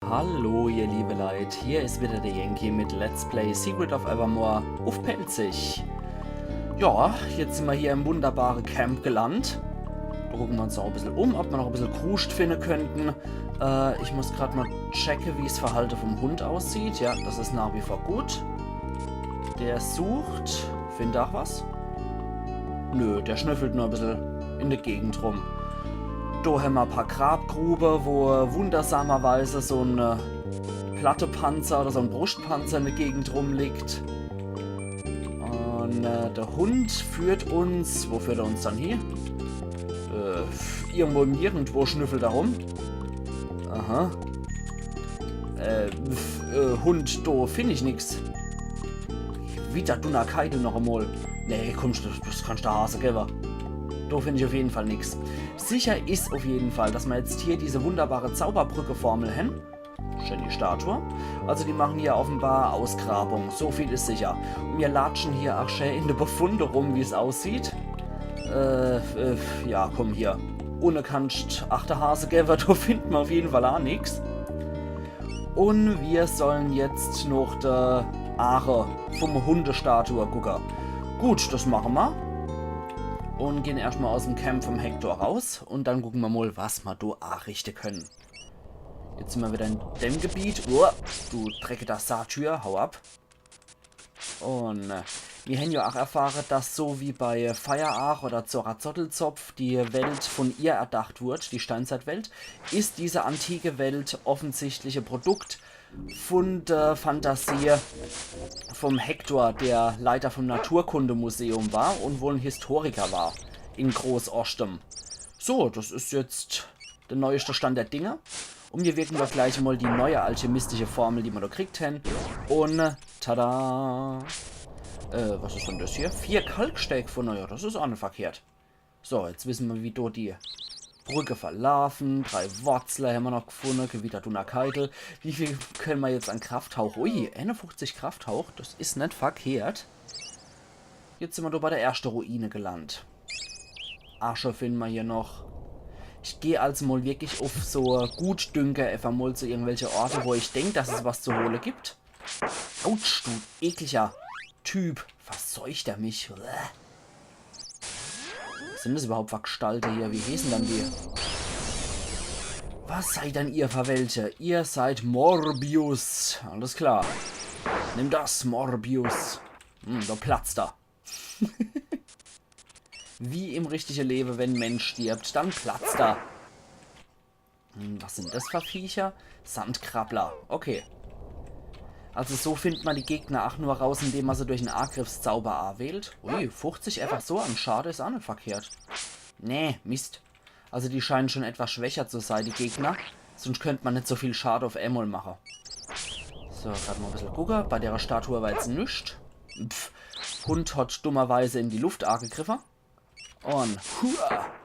Hallo ihr liebe Leute, hier ist wieder der Yankee mit Let's Play Secret of Evermore auf Pelzig. Ja, jetzt sind wir hier im wunderbaren Camp gelandet. Da gucken wir uns noch ein bisschen um, ob wir noch ein bisschen Kruscht finden könnten. Ich muss gerade mal checken, wie das Verhalten vom Hund aussieht. Ja, das ist nach wie vor gut. Der sucht... Findet auch was? Nö, der schnüffelt nur ein bisschen in der Gegend rum. Da haben wir ein paar Grabgruben, wo wundersamerweise so ein Plattepanzer oder so ein Brustpanzer in der Gegend rumliegt. Und der Hund führt uns... Wo führt er uns dann hier? Irgendwo im Nirgendwo schnüffelt er rum. Aha. Hund, da finde ich nix. Wieder dunner Keitel noch einmal. Nee, komm, das kannst du Hase geben. Da finde ich auf jeden Fall nichts. Sicher ist auf jeden Fall, dass wir jetzt hier diese wunderbare Zauberbrücke-Formel haben. Schön die Statue. Also die machen hier offenbar Ausgrabung. So viel ist sicher. Und wir latschen hier auch schön in der Befunde rum, wie es aussieht. Ja, komm hier. Ohne kannst Achterhase geben, da finden wir auf jeden Fall auch nichts. Und wir sollen jetzt noch der Aare vom Hundestatue gucken. Gut, das machen wir. Und gehen erstmal aus dem Camp vom Hector raus. Und dann gucken wir mal, was wir da anrichten können. Jetzt sind wir wieder in dem Gebiet. Oh, du dreckiger Satyr, hau ab. Und wir haben ja auch erfahren, dass so wie bei Feierach oder Zorazottelzopf die Welt von ihr erdacht wird, die Steinzeitwelt, ist diese antike Welt offensichtlich ein Produkt von der Fantasie vom Hector, der Leiter vom Naturkundemuseum war und wohl ein Historiker war in Großostem. So, das ist jetzt der neueste Stand der Dinge. Und wir wirken doch gleich mal die neue alchemistische Formel, die wir da kriegt haben. Und tada! Was ist denn das hier? 4 Kalksteck von naja, das ist auch nicht verkehrt. So, jetzt wissen wir, wie dort die Brücke verlaufen. 3 Wurzeln haben wir noch gefunden. Gewitter Dunner Keitel. Wie viel können wir jetzt an Krafthauch? Ui, 51 Krafthauch. Das ist nicht verkehrt. Jetzt sind wir da bei der ersten Ruine gelandet. Asche finden wir hier noch. Ich gehe also mal wirklich auf so Gutdünker einfach mal zu irgendwelche Orte, wo ich denke, dass es was zu holen gibt. Autsch, du ekliger Typ. Verseucht er mich. Was sind das überhaupt für Gestalten hier? Wie hießen dann die? Was seid denn ihr für welche? Ihr seid Morbius. Alles klar. Nimm das, Morbius. Da platzt er. Wie im richtigen Leben, wenn ein Mensch stirbt, dann platzt er. Was sind das für Viecher? Sandkrabbler. Okay. Also so findet man die Gegner auch nur raus, indem man sie durch einen Angriffszauber wählt. Ui, 50 einfach so an Schade ist auch nicht verkehrt. Nee, Mist. Also die scheinen schon etwas schwächer zu sein, die Gegner. Sonst könnte man nicht so viel Schade auf einmal machen. So, gerade mal ein bisschen gucken. Bei der Statue war jetzt nichts. Hund hat dummerweise in die Luft angegriffen. Und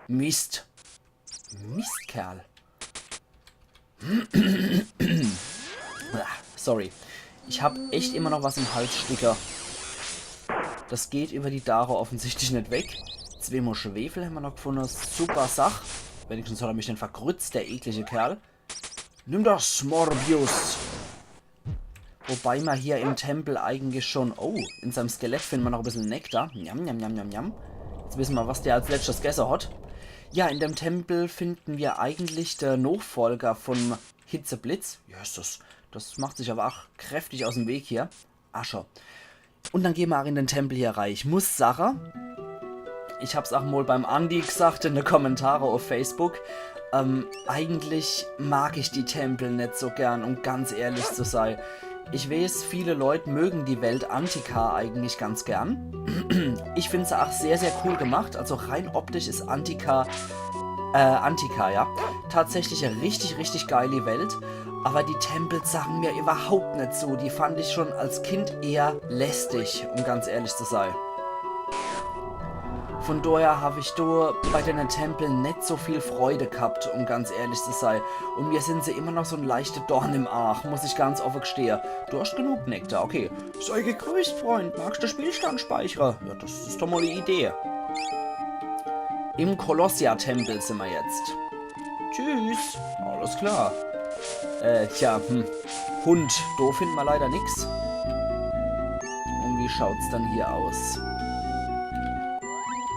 Mist. Mistkerl. Sorry. Ich habe echt immer noch was im Halssticker. Das geht über die Dare offensichtlich nicht weg. 2 Mal Schwefel haben wir noch gefunden. Super Sach. Wenigstens hat er mich nicht vergrützt, der eklige Kerl. Nimm das, Morbius. Wobei man hier im Tempel eigentlich schon... Oh, in seinem Skelett finden wir noch ein bisschen Nektar. Njam, njam, njam, njam, njam. Jetzt wissen wir, was der als letztes gegessen hat. Ja, in dem Tempel finden wir eigentlich den Nachfolger von Hitzeblitz. Ja, ist das... Das macht sich aber auch kräftig aus dem Weg hier. Asche. Und dann gehen wir auch in den Tempel hier rein. Ich muss sagen, ich habe es auch mal beim Andi gesagt in den Kommentaren auf Facebook, eigentlich mag ich die Tempel nicht so gern, um ganz ehrlich zu sein. Ich weiß, viele Leute mögen die Welt Antika eigentlich ganz gern. Ich finde sie auch sehr, sehr cool gemacht. Also rein optisch ist Antika, ja, tatsächlich eine richtig, richtig geile Welt. Aber die Tempel sagen mir überhaupt nicht so. Die fand ich schon als Kind eher lästig, um ganz ehrlich zu sein. Von daher habe ich da bei den Tempeln nicht so viel Freude gehabt, um ganz ehrlich zu sein. Und mir sind sie immer noch so ein leichter Dorn im Arsch, muss ich ganz offen gestehen. Du hast genug Nektar, okay. Sei gegrüßt, Freund. Magst du Spielstand speichern? Ja, das ist doch mal eine Idee. Im Kolossia-Tempel sind wir jetzt. Tschüss. Alles klar. Tja, Hund. Da finden wir leider nichts. Und wie schaut's dann hier aus?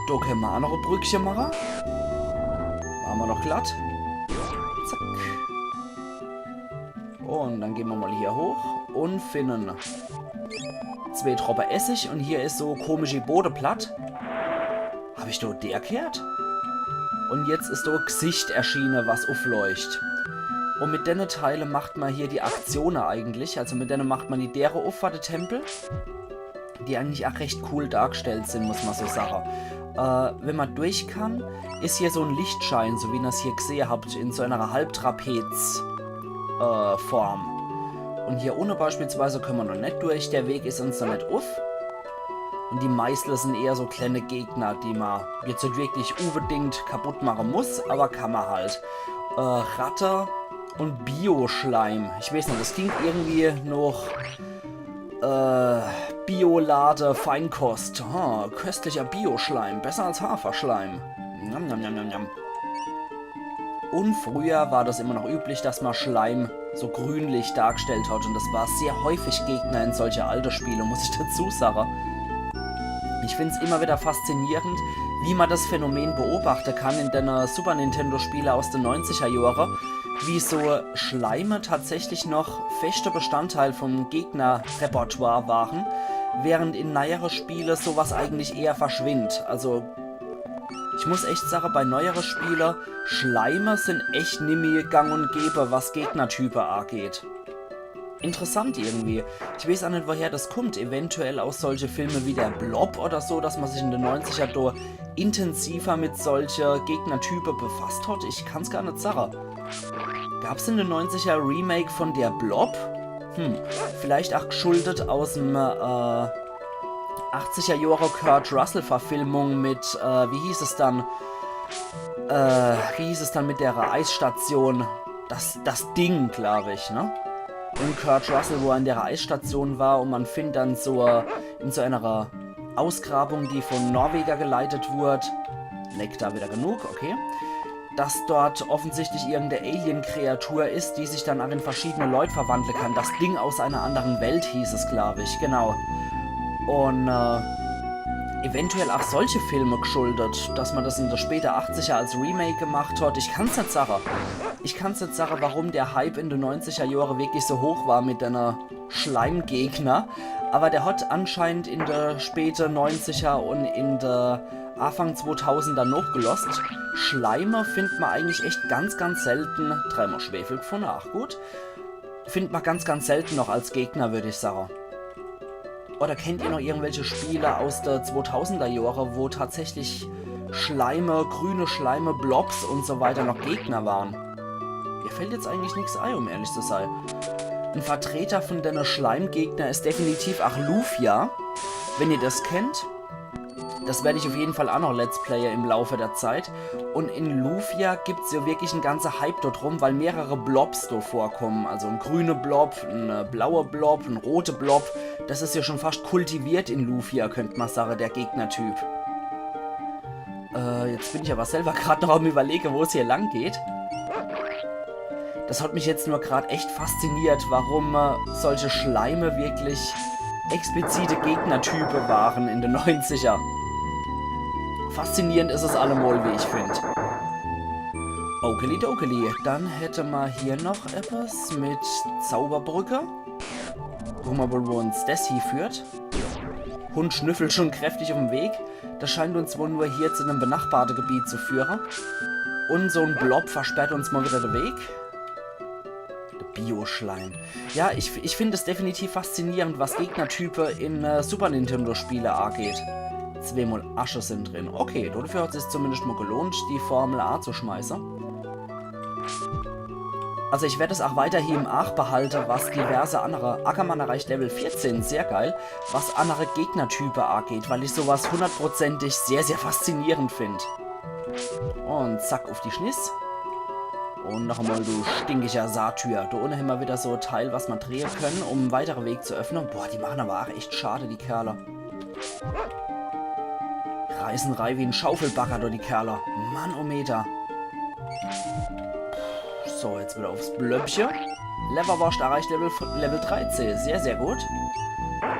Da können wir auch noch ein Brückchen machen. Machen wir noch glatt. Zack. Und dann gehen wir mal hier hoch und finden 2 Tropfen Essig. Und hier ist so komische Bodenplatt. Habe ich da der kehrt? Und jetzt ist da ein Gesicht erschienen, was aufleuchtet. Und mit denen Teilen macht man hier die Aktionen eigentlich. Also mit denen macht man die deren auf, der Tempel. Die eigentlich auch recht cool dargestellt sind, muss man so sagen. Wenn man durch kann, ist hier so ein Lichtschein, so wie ihr es hier gesehen habt, in so einer Halbtrapez-Form. Und hier ohne beispielsweise können wir noch nicht durch, der Weg ist uns noch nicht auf. Und die Meißler sind eher so kleine Gegner, die man jetzt nicht wirklich unbedingt kaputt machen muss, aber kann man halt. Ratte und Bioschleim. Ich weiß nicht, das klingt irgendwie noch Biolade Feinkost. Köstlicher Bioschleim, besser als Haferschleim. Njam, njam, njam, njam. Und früher war das immer noch üblich, dass man Schleim so grünlich dargestellt hat. Und das war sehr häufig Gegner in solche alte Spiele, muss ich dazu sagen. Ich finde es immer wieder faszinierend, wie man das Phänomen beobachten kann in den Super Nintendo-Spielen aus den 90er Jahren, wie so Schleime tatsächlich noch fester Bestandteil vom Gegnerrepertoire waren, während in neueren Spielen sowas eigentlich eher verschwindet. Also, ich muss echt sagen, bei neueren Spielen, Schleime sind echt nimmer gang und gäbe, was Gegnertypen angeht. Interessant irgendwie. Ich weiß auch nicht, woher das kommt. Eventuell aus solche Filme wie der Blob oder so, dass man sich in den 90er da intensiver mit solcher Gegnertypen befasst hat. Ich kann's gar nicht sagen. Gab es in den 90er Remake von der Blob? Vielleicht auch geschuldet aus dem 80er Jahre Kurt Russell Verfilmung mit, wie hieß es dann mit der Eisstation? Das Ding, glaube ich, ne? Und Kurt Russell, wo er in der Eisstation war und man findet dann so in so einer Ausgrabung, die von Norweger geleitet wurde, leckt da wieder genug, okay, dass dort offensichtlich irgendeine Alien-Kreatur ist, die sich dann auch in verschiedene Leute verwandeln kann. Das Ding aus einer anderen Welt hieß es, glaube ich, genau. Und eventuell auch solche Filme geschuldet, dass man das in der späten 80er als Remake gemacht hat. Ich kann es nicht sagen. Warum der Hype in den 90er Jahren wirklich so hoch war mit einer Schleimgegner. Aber der hat anscheinend in der späten 90er und in der Anfang 2000er noch gelost. Schleime findet man eigentlich echt ganz, ganz selten. 3-mal Schwefel gefunden, ach gut. Findet man ganz, ganz selten noch als Gegner, würde ich sagen. Oder kennt ihr noch irgendwelche Spiele aus der 2000er Jahre, wo tatsächlich Schleime, grüne Schleime, Blobs und so weiter noch Gegner waren? Mir fällt jetzt eigentlich nichts ein, um ehrlich zu sein. Ein Vertreter von den Schleimgegner ist definitiv auch Lufia. Wenn ihr das kennt, das werde ich auf jeden Fall auch noch Let's Player im Laufe der Zeit. Und in Lufia gibt es ja wirklich einen ganzen Hype dort rum, weil mehrere Blobs da vorkommen. Also ein grüner Blob, ein blauer Blob, ein roter Blob. Das ist ja schon fast kultiviert in Lufia, könnte man sagen, der Gegnertyp. Jetzt bin ich aber selber gerade noch am Überlegen, wo es hier lang geht. Das hat mich jetzt nur gerade echt fasziniert, warum solche Schleime wirklich explizite Gegnertypen waren in den 90er. Faszinierend ist es allemal, wie ich finde. Okidoki. Dann hätte man hier noch etwas mit Zauberbrücke. Gucken wir mal, wo uns das hier führt. Hund schnüffelt schon kräftig auf dem Weg. Das scheint uns wohl nur hier zu einem benachbarten Gebiet zu führen. Und so ein Blob versperrt uns mal wieder den Weg. Der Bioschleim. Ja, ich finde es definitiv faszinierend, was Gegnertypen in Super Nintendo-Spiele angeht. 2-mal Asche sind drin. Okay, dafür hat es sich zumindest mal gelohnt, die Formel A zu schmeißen. Also ich werde es auch weiter hier im Ach behalten, was diverse andere... Ackermann erreicht Level 14, sehr geil, was andere Gegnertypen angeht, weil ich sowas 100%ig sehr, sehr faszinierend finde. Und zack, auf die Schniss. Und noch einmal, du stinkiger Satyr. Da unten haben wir wieder so ein Teil, was wir drehen können, um einen weiteren Weg zu öffnen. Boah, die machen aber auch echt schade, die Kerle. Reißenrei wie ein Schaufelbagger, da die Kerle. Mann, oh Meter. So, jetzt wieder aufs Blöppchen. Leverwurst erreicht Level 13. Sehr, sehr gut.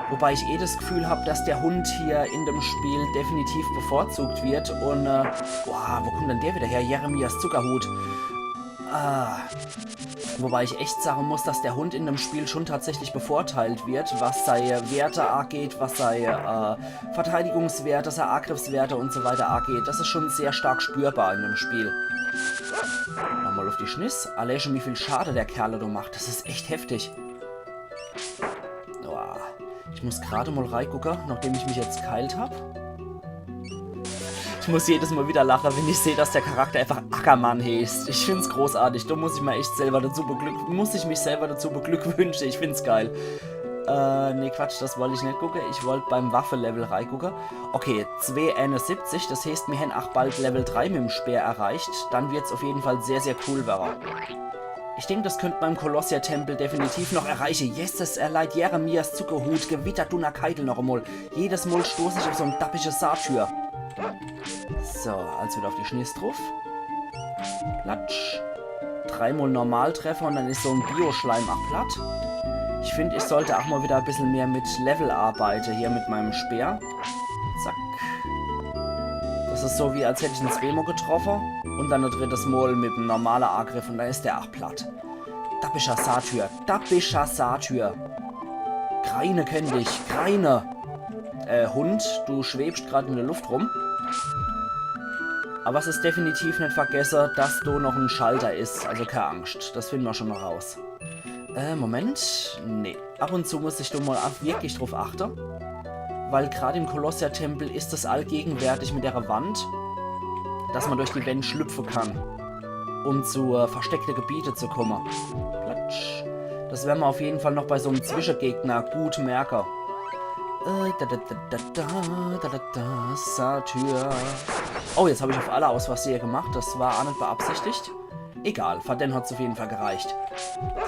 Wobei ich das Gefühl habe, dass der Hund hier in dem Spiel definitiv bevorzugt wird. Und, boah, wo kommt denn der wieder her? Jeremias Zuckerhut. Wobei ich echt sagen muss, dass der Hund in dem Spiel schon tatsächlich bevorteilt wird, was seine Werte angeht, was seine Verteidigungswerte, seine Angriffswerte und so weiter angeht. Das ist schon sehr stark spürbar in dem Spiel. Nochmal auf die Schniss. Allein schon wie viel Schade der Kerle da macht. Das ist echt heftig. Boah. Ich muss gerade mal reingucken, nachdem ich mich jetzt geheilt habe. Ich muss jedes Mal wieder lachen, wenn ich sehe, dass der Charakter einfach Ackermann heißt. Ich find's großartig. Da muss ich mich mich selber dazu beglückwünschen. Ich find's geil. Nee, Quatsch, das wollte ich nicht gucken. Ich wollte beim Waffe-Level reingucken. Okay, 271, das heißt, wir haben auch bald Level 3 mit dem Speer erreicht. Dann wird's auf jeden Fall sehr, sehr cool werden. Ich denke, das könnte beim Kolossia-Tempel definitiv noch erreichen. Jesus, erleiht Jeremias Zuckerhut, gewittert du nach Keitel noch einmal. Jedes Mal stoße ich auf so ein dappisches Saatür. So, also wieder auf die Schniss drauf. Platsch. 3-mal Normaltreffer und dann ist so ein Bio-Schleim auch platt. Ich finde, ich sollte auch mal wieder ein bisschen mehr mit Level arbeiten hier mit meinem Speer. Zack. Das ist so wie, als hätte ich einen zweimal getroffen und dann ein drittes Mal mit einem normalen Angriff und dann ist der auch platt. Dappischer Satyr. Dappischer Satyr. Kreine kenn dich. Kreine. Hund, du schwebst gerade in der Luft rum. Aber es ist definitiv nicht vergessen, dass da noch ein Schalter ist. Also keine Angst. Das finden wir schon noch raus. Moment. Nee. Ab und zu muss ich da mal wirklich drauf achten. Weil gerade im Kolossia-Tempel ist es allgegenwärtig mit der Wand, dass man durch die Wände schlüpfen kann, um zu versteckten Gebiete zu kommen. Platsch. Das werden wir auf jeden Fall noch bei so einem Zwischengegner gut merken. Satyr. Oh, jetzt habe ich auf alle aus Versehen gemacht. Das war auch nicht beabsichtigt. Egal, für den hat es auf jeden Fall gereicht.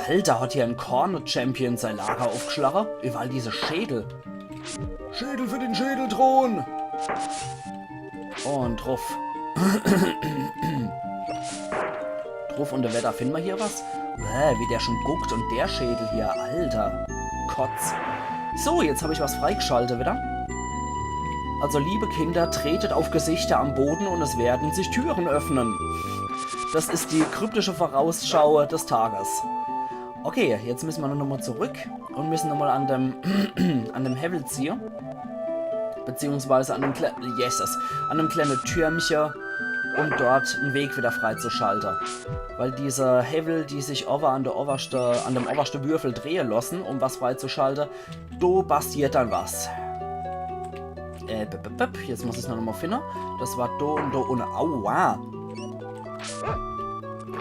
Alter, hat hier ein Corner-Champion sein Lager aufgeschlagen. Überall diese Schädel. Schädel für den Schädelthron! Und drauf. Drauf und der Wetter, finden wir hier was? Wie der schon guckt und der Schädel hier, Alter. Kotz. So, jetzt habe ich was freigeschaltet wieder. Also, liebe Kinder, tretet auf Gesichter am Boden und es werden sich Türen öffnen. Das ist die kryptische Vorausschau des Tages. Okay, jetzt müssen wir nochmal zurück und müssen nochmal an dem Hevel ziehen. Beziehungsweise an dem kleinen Türmchen, um dort einen Weg wieder freizuschalten. Weil diese Hevel, die sich an dem obersten Würfel drehen lassen, um was freizuschalten, da passiert dann was. Jetzt muss ich es noch mal finden. Das war da und da und aua.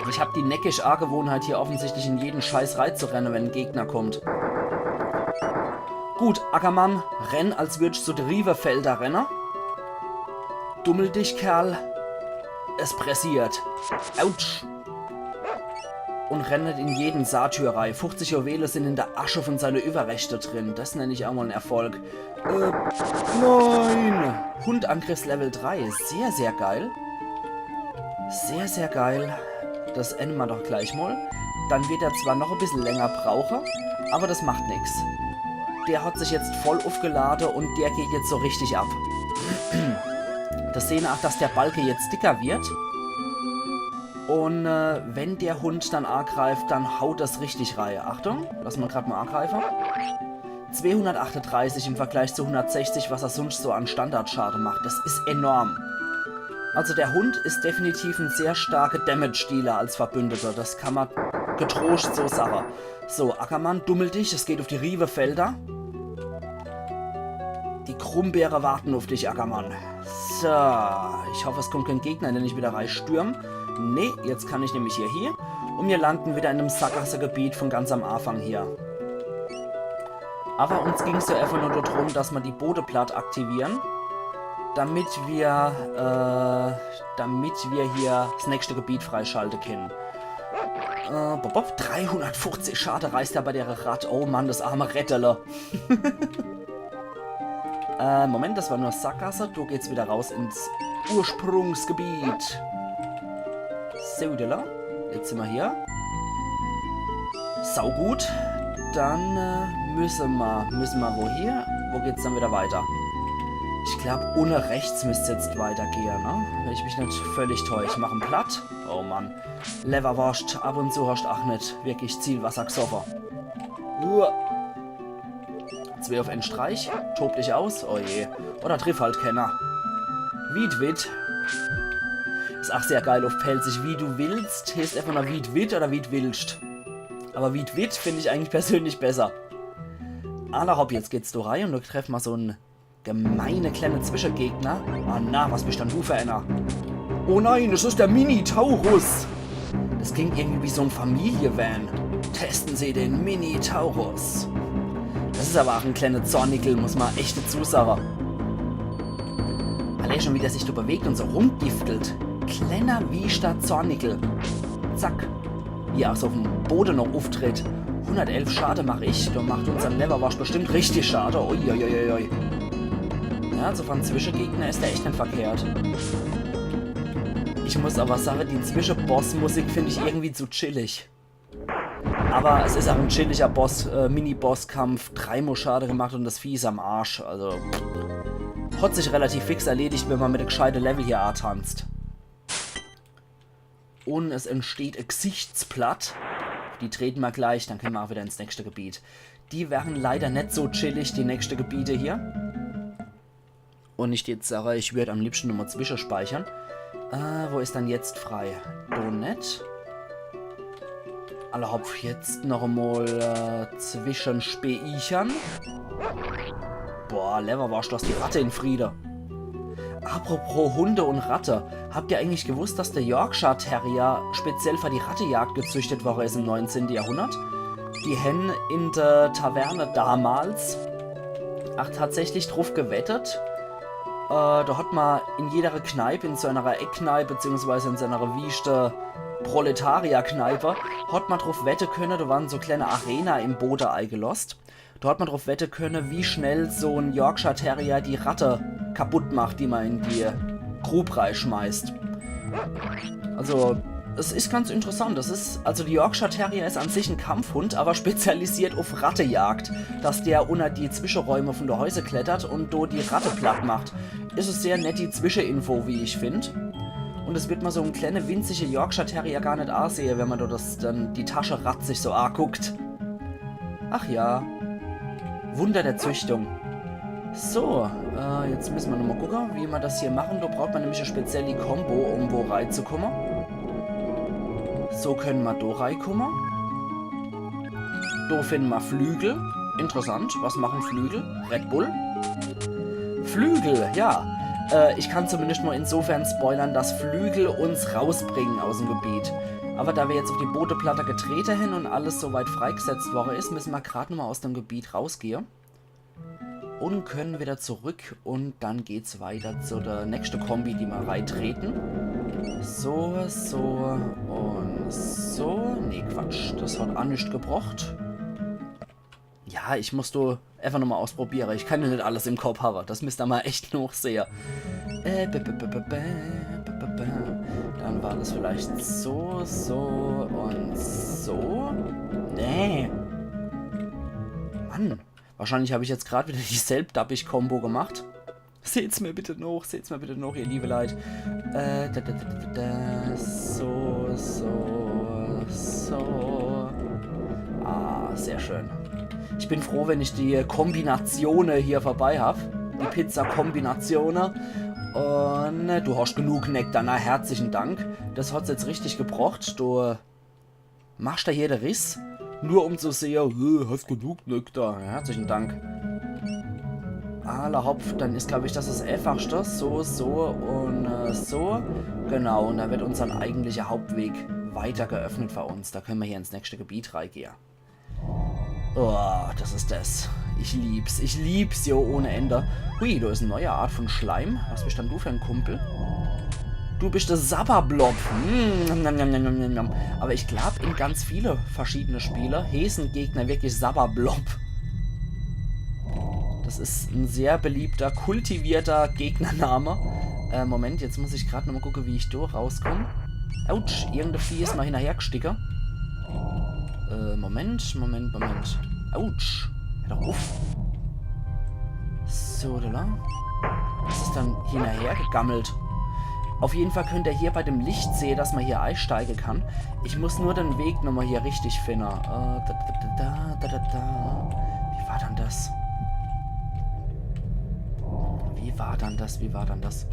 Ich habe die neckisch Angewohnheit, hier offensichtlich in jeden Scheiß reinzurennen, wenn ein Gegner kommt. Gut, Ackermann, renn, als würdest du die Rieverfelder rennen. Dummel dich, Kerl. Es pressiert. Autsch. Und rennt in jeden Satyr rein. 50 Juwelen sind in der Asche von seiner Überrechte drin. Das nenne ich auch mal einen Erfolg. Nein! Hundangriffslevel 3. Sehr, sehr geil. Sehr, sehr geil. Das enden wir doch gleich mal. Dann wird er zwar noch ein bisschen länger brauchen, aber das macht nichts. Der hat sich jetzt voll aufgeladen und der geht jetzt so richtig ab. Das sehen wir auch, dass der Balke jetzt dicker wird. Und wenn der Hund dann angreift, dann haut das richtig rein. Achtung, lassen wir gerade mal angreifen. 238 im Vergleich zu 160, was er sonst so an Standardschaden macht. Das ist enorm. Also der Hund ist definitiv ein sehr starker Damage-Dealer als Verbündeter. Das kann man getrost so sagen. So, Ackermann, dummel dich. Es geht auf die Rievefelder. Die Krummbeere warten auf dich, Ackermann. So, ich hoffe, es kommt kein Gegner, der nicht wieder reinstürmt. Nee, jetzt kann ich nämlich hier. Und wir landen wieder in einem Sackgasse-Gebiet von ganz am Anfang hier. Aber uns ging es ja einfach nur darum, dass wir die Bodeplatte aktivieren, damit wir hier das nächste Gebiet freischalten können. 350 Schade reißt er bei der Rad. Oh Mann, das arme Retterle. Moment, das war nur Sackgasse. Du geht's wieder raus ins Ursprungsgebiet. So, jetzt sind wir hier. Sau gut. Dann müssen wir woher? Wo geht's dann wieder weiter? Ich glaube, ohne rechts müsste es jetzt weitergehen, ne? Wenn ich mich nicht völlig täusche. Ich mache einen Platt. Oh Mann. Leverwurst. Ab und zu hast du auch nicht wirklich Zielwasser gesoffen. 2 auf Endstreich. Tob dich aus. Oh je. Oder triff halt Kenner. Wiedwit. Ist auch sehr geil auf Pelzig. Wie du willst. Hier ist einfach nur Wiedwit oder Wiedwilst. Aber Wiedwit finde ich eigentlich persönlich besser. Aller hopp, jetzt geht's durch rein und du treffen mal so einen gemeine kleine Zwischengegner. Ah na, was bist dann du für einer? Oh nein, das ist der Mini-Taurus. Das klingt irgendwie wie so ein Familie-Van. Testen Sie den Mini-Taurus. Das ist aber auch ein kleiner Zornickel, muss man echt dazu sagen. Allein schon, wie der sich da bewegt und so rumgiftelt. Kleiner wie statt Zornickel. Zack. Wie er auch so auf dem Boden noch auftritt. 111 Schade mache ich. Da macht unser Leverwurst bestimmt richtig Schade. Uiuiuiui. Ja, also von Zwischengegner ist der echt nicht verkehrt. Ich muss aber sagen, die Zwischenboss-Musik finde ich irgendwie zu chillig. Aber es ist auch ein chilliger Mini-Boss-Kampf. 3 Mal Schade gemacht und das Vieh ist am Arsch. Also hat sich relativ fix erledigt, wenn man mit einem gescheiten Level hier tanzt. Und es entsteht ein Gesichtsplatt. Die treten wir gleich, dann können wir auch wieder ins nächste Gebiet. Die wären leider nicht so chillig, die nächsten Gebiete hier. Und ich jetzt sage, ich würde am liebsten nochmal zwischenspeichern. Wo ist dann jetzt frei? Donut. Alle Hopf jetzt noch einmal zwischen Speichern. Boah, Leverwurst, du hast die Ratte in Friede. Apropos Hunde und Ratte. Habt ihr eigentlich gewusst, dass der Yorkshire Terrier speziell für die Rattejagd gezüchtet worden ist im 19. Jahrhundert? Die Hen in der Taverne damals tatsächlich drauf gewettet. Da hat man in jeder Kneipe, in so einer Eckkneipe, beziehungsweise in so einer wiechte Proletarier-Kneipe, hat man drauf wetten können, da waren so kleine Arena im Boden eingelost. Da hat man drauf wetten können, wie schnell so ein Yorkshire Terrier die Ratte kaputt macht, die man in die Grube reinschmeißt. Also, es ist ganz interessant. Also die Yorkshire Terrier ist an sich ein Kampfhund, aber spezialisiert auf Rattejagd. Dass der unter die Zwischenräume von der Häuser klettert und dort die Ratte platt macht. Ist es sehr nett, die Zwischeninfo, wie ich finde. Und es wird mal so ein kleiner winzige Yorkshire Terrier gar nicht ansehen, wenn man dort dann die Tasche sich so anguckt. Ach ja. Wunder der Züchtung. So, jetzt müssen wir nochmal gucken, wie wir das hier machen. Da braucht man nämlich eine spezielle Combo, um wo reinzukommen. So können wir da reinkommen. Da finden wir Flügel. Interessant, was machen Flügel? Red Bull? Flügel, ja. Ich kann zumindest nur insofern spoilern, dass Flügel uns rausbringen aus dem Gebiet. Aber da wir jetzt auf die Bodenplatte getreten hin und alles soweit freigesetzt worden ist, müssen wir gerade nochmal aus dem Gebiet rausgehen. Und können wieder zurück und dann geht's weiter zu der nächsten Kombi, die wir reintreten. So, so und so. Nee, Quatsch, das hat auch nichts gebracht. Ja, ich muss da einfach nochmal ausprobieren. Ich kann ja nicht alles im Kopf haben. Das müsst ihr mal echt noch sehen. Dann war das vielleicht so, so und so. Nee. Mann. Wahrscheinlich habe ich jetzt gerade wieder die Selb-Dubbig-Kombo gemacht. Seht's mir bitte noch, ihr liebe Leid. So, so, so. Ah, sehr schön. Ich bin froh, wenn ich die Kombinationen hier vorbei habe. Die Pizza-Kombinationen. Und du hast genug Nektar. Na, herzlichen Dank. Das hat's jetzt richtig gebracht. Du machst da hier den Riss. Nur um zu sehen, hast genug Nektar. Herzlichen Dank. Aller Hopf, dann ist, glaube ich, das einfachste. So, so und so. Genau, und da wird unser eigentlicher Hauptweg weiter geöffnet für uns. Da können wir hier ins nächste Gebiet reingehen. Oh, das ist das. Ich lieb's hier ohne Ende. Hui, da ist eine neue Art von Schleim. Was bist denn du für ein Kumpel? Du bist der Sabberblob. Aber ich glaube, in ganz viele verschiedene Spiele heißen Gegner wirklich Sabberblob. Das ist ein sehr beliebter, kultivierter Gegnername. Moment, jetzt muss ich gerade nochmal gucken, wie ich da rauskomme. Autsch, irgendein Vieh ist mal hinterher gesticken. Moment. Autsch. Hör doch auf. So, da. Was ist dann hier nachher gegammelt? Auf jeden Fall könnt ihr hier bei dem Licht sehen, dass man hier einsteigen kann. Ich muss nur den Weg nochmal hier richtig finden. Wie war dann das? Wie war dann das?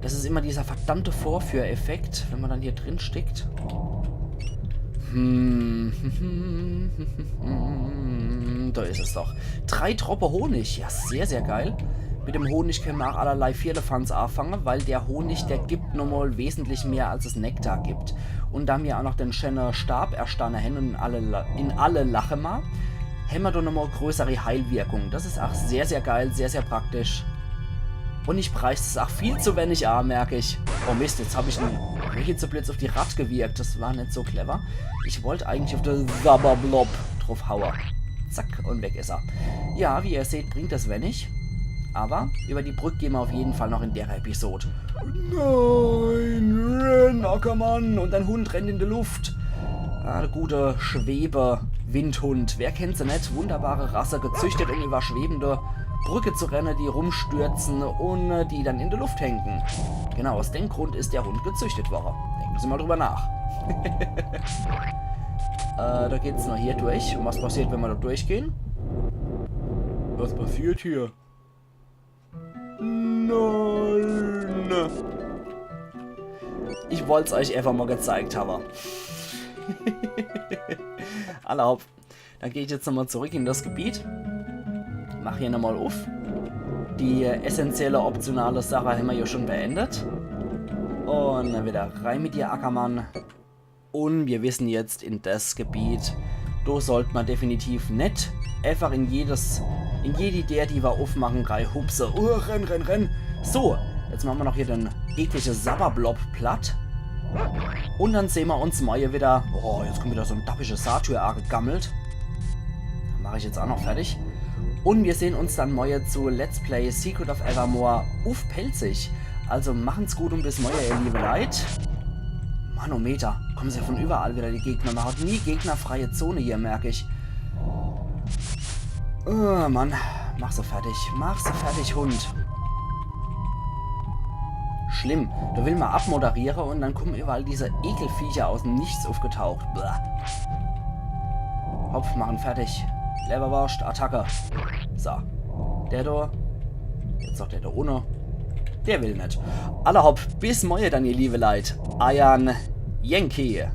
Das ist immer dieser verdammte Vorführeffekt, wenn man dann hier drin steckt. Da ist es doch. 3 Tropfen Honig. Ja, sehr, sehr geil. Mit dem Honig können wir auch allerlei Vierlefanz anfangen, weil der Honig, der gibt nochmal wesentlich mehr, als es Nektar gibt. Und da wir auch noch den schönen Stab erstanden haben und in alle Lachen mal, haben wir da nochmal größere Heilwirkung. Das ist auch sehr, sehr geil, sehr, sehr praktisch. Und ich preise es auch viel zu wenig an, merke ich. Oh Mist, jetzt habe ich einen Hitzeblitz auf die Rad gewirkt. Das war nicht so clever. Ich wollte eigentlich auf den Sabberblob drauf hauen. Zack, und weg ist er. Ja, wie ihr seht, bringt das wenig. Aber über die Brücke gehen wir auf jeden Fall noch in der Episode. Nein, renn, Ackermann! Und ein Hund rennt in die Luft. Ah, der gute Schwebe-Windhund. Wer kennt sie nicht? Wunderbare Rasse, gezüchtet, um über schwebende Brücke zu rennen, die rumstürzen und die dann in der Luft hängen. Genau, aus dem Grund ist der Hund gezüchtet worden. Denken Sie mal drüber nach. Da geht's noch hier durch. Und was passiert, wenn wir da durchgehen? Was passiert hier? Nein! Ich wollte es euch einfach mal gezeigt haben. Erlaubt. Dann gehe ich jetzt nochmal zurück in das Gebiet. Mach hier nochmal auf. Die essentielle, optionale Sache haben wir ja schon beendet. Und dann wieder rein mit dir, Ackermann. Und wir wissen jetzt, in das Gebiet, da sollte man definitiv nicht einfach in jede der, die wir aufmachen, hupse. Renn. So, jetzt machen wir noch hier den ekligen Sabberblob platt. Und dann sehen wir uns mal wieder. Oh, jetzt kommt wieder so ein dappisches Satyr gegammelt. Mache ich jetzt auch noch fertig. Und wir sehen uns dann morgen zu Let's Play Secret of Evermore auf Pelzig. Also machen's gut und bis morgen, ihr liebe Leute. Manometer. Kommen sie von überall wieder, die Gegner. Man hat nie gegnerfreie Zone hier, merke ich. Oh, Mann. Mach sie fertig. Hund. Schlimm. Da will man abmoderieren und dann kommen überall diese Ekelviecher aus dem Nichts aufgetaucht. Blah. Hopf, machen fertig. Leberwurst, Attacke. So. Der da. Jetzt noch der da ohne. Der will nicht. Alle hopp, bis morgen dann, ihr liebe Leute. Euer Yankee.